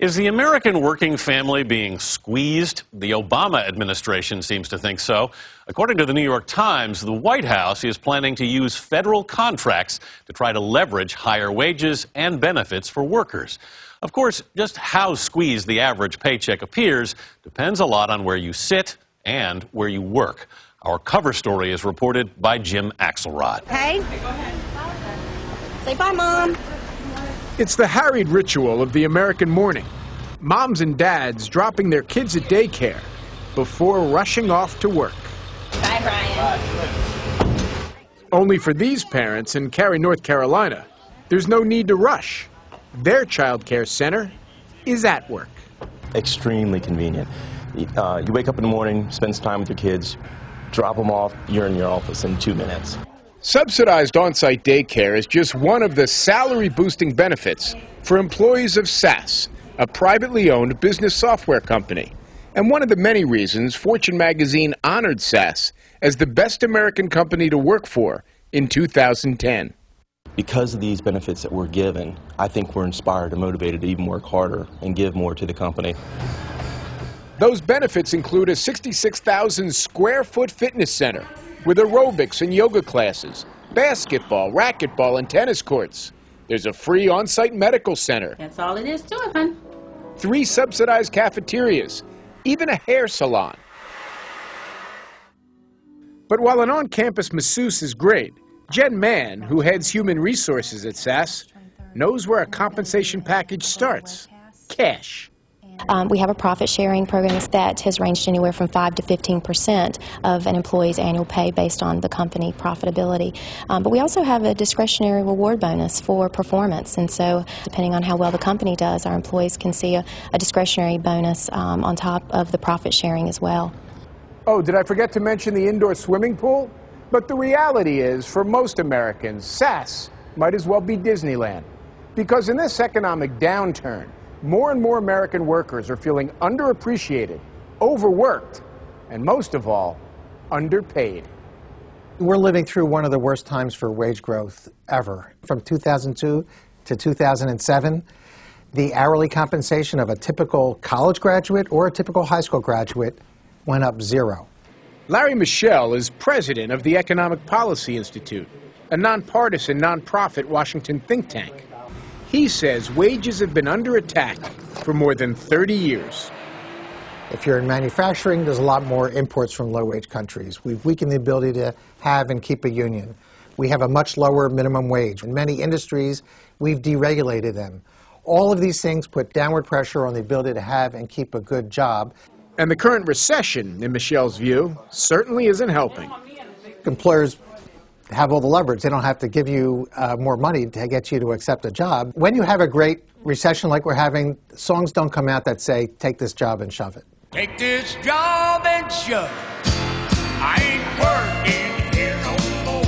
Is the American working family being squeezed? The Obama administration seems to think so. According to the New York Times, the White House is planning to use federal contracts to try to leverage higher wages and benefits for workers. Of course, just how squeezed the average paycheck appears depends a lot on where you sit and where you work. Our cover story is reported by Jim Axelrod. Hey. Go ahead. Say bye, Mom. It's the harried ritual of the American morning. Moms and dads dropping their kids at daycare before rushing off to work. Bye, Brian. Only for these parents in Cary, North Carolina, there's no need to rush. Their child care center is at work. Extremely convenient. You wake up in the morning, spend some time with your kids, drop them off, you're in your office in 2 minutes. Subsidized on-site daycare is just one of the salary-boosting benefits for employees of SAS, a privately owned business software company, and one of the many reasons Fortune magazine honored SAS as the best American company to work for in 2010. Because of these benefits that we're given, I think we're inspired and motivated to even work harder and give more to the company. Those benefits include a 66,000 square foot fitness center with aerobics and yoga classes, basketball, racquetball, and tennis courts. There's a free on-site medical center. That's all it is to it, hon. 3 subsidized cafeterias, even a hair salon. But while an on-campus masseuse is great, Jen Mann, who heads human resources at SAS, knows where a compensation package starts: cash. We have a profit-sharing program that has ranged anywhere from 5 to 15% of an employee's annual pay based on the company profitability. But we also have a discretionary reward bonus for performance, and so depending on how well the company does, our employees can see a discretionary bonus on top of the profit sharing as well. Oh, did I forget to mention the indoor swimming pool? But the reality is, for most Americans, SAS might as well be Disneyland. Because in this economic downturn, more and more American workers are feeling underappreciated, overworked, and most of all, underpaid. We're living through one of the worst times for wage growth ever. From 2002 to 2007, the hourly compensation of a typical college graduate or a typical high school graduate went up 0. Larry Mishel is president of the Economic Policy Institute, a nonpartisan, nonprofit Washington think tank. He says wages have been under attack for more than 30 years. If you're in manufacturing, there's a lot more imports from low-wage countries. We've weakened the ability to have and keep a union. We have a much lower minimum wage. In many industries, we've deregulated them. All of these things put downward pressure on the ability to have and keep a good job. And the current recession, in Michel's view, certainly isn't helping. Employers have all the leverage. They don't have to give you more money to get you to accept a job. When you have a great recession like we're having, songs don't come out that say, take this job and shove it. Take this job and shove it. I ain't working here no more.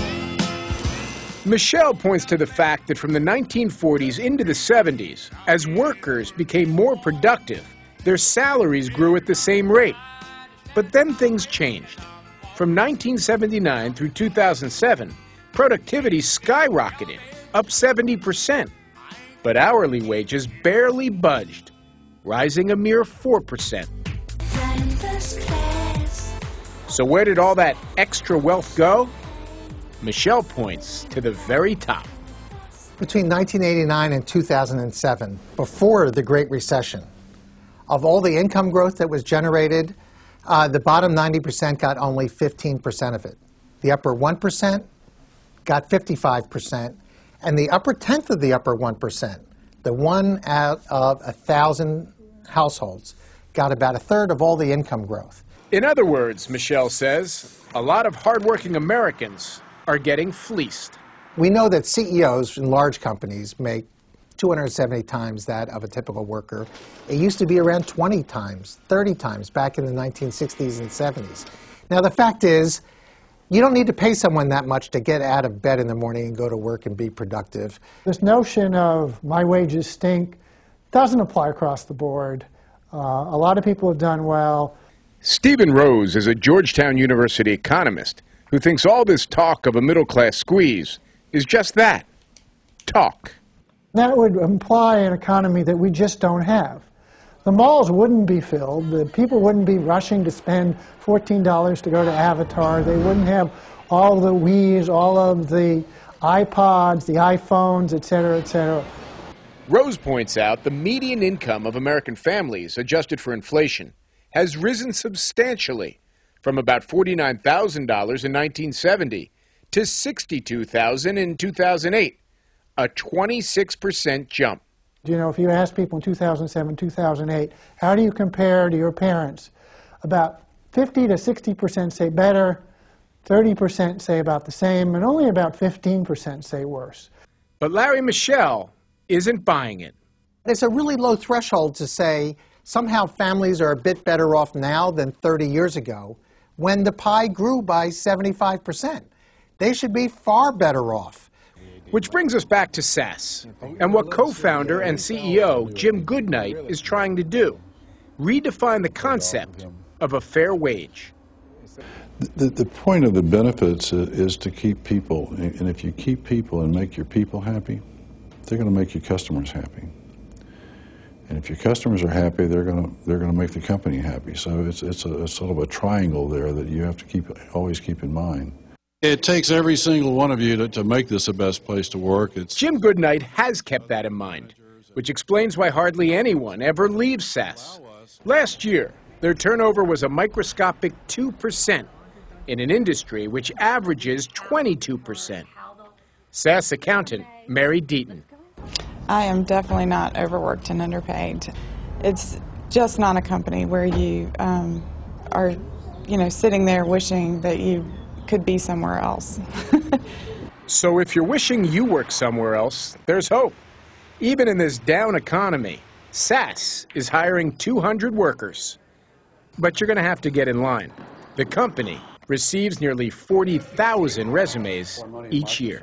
Mishel points to the fact that from the 1940s into the 70s, as workers became more productive, their salaries grew at the same rate. But then things changed. From 1979 through 2007, productivity skyrocketed, up 70%. But hourly wages barely budged, rising a mere 4%. So where did all that extra wealth go? Mishel points to the very top. Between 1989 and 2007, before the Great Recession, of all the income growth that was generated, the bottom 90% got only 15% of it. The upper 1% got 55%, and the upper tenth of the upper 1%, the 1 out of 1,000 households, got about 1/3 of all the income growth. In other words, Mishel says, a lot of hardworking Americans are getting fleeced. We know that CEOs in large companies make 270 times that of a typical worker. It used to be around 20 times, 30 times back in the 1960s and 70s. Now, the fact is, you don't need to pay someone that much to get out of bed in the morning and go to work and be productive. This notion of my wages stink doesn't apply across the board. A lot of people have done well. Stephen Rose is a Georgetown University economist who thinks all this talk of a middle-class squeeze is just that, talk. That would imply an economy that we just don't have. the malls wouldn't be filled. The people wouldn't be rushing to spend $14 to go to Avatar. They wouldn't have all the Wiis, all of the iPods, the iPhones, et cetera, et cetera. Rose points out the median income of American families, adjusted for inflation, has risen substantially from about $49,000 in 1970 to $62,000 in 2008, a 26% jump. You know, if you ask people in 2007, 2008, how do you compare to your parents? About 50 to 60% say better, 30% say about the same, and only about 15% say worse. But Larry Mishel isn't buying it. It's a really low threshold to say somehow families are a bit better off now than 30 years ago when the pie grew by 75%. They should be far better off. Which brings us back to SAS and what co-founder and CEO Jim Goodnight is trying to do: redefine the concept of a fair wage. The point of the benefits is to keep people, and if you keep people and make your people happy, they're going to make your customers happy. And if your customers are happy, they're going to make the company happy. So it's a sort of a triangle there that you have to always keep in mind. It takes every single one of you to make this the best place to work. Jim Goodnight has kept that in mind, which explains why hardly anyone ever leaves SAS. Last year, their turnover was a microscopic 2% in an industry which averages 22%. SAS accountant Mary Deaton. I am definitely not overworked and underpaid. It's just not a company where you are, sitting there wishing that you could be somewhere else. So if you're wishing you work somewhere else, there's hope. Even in this down economy, SAS is hiring 200 workers. But you're going to have to get in line. The company receives nearly 40,000 resumes each year.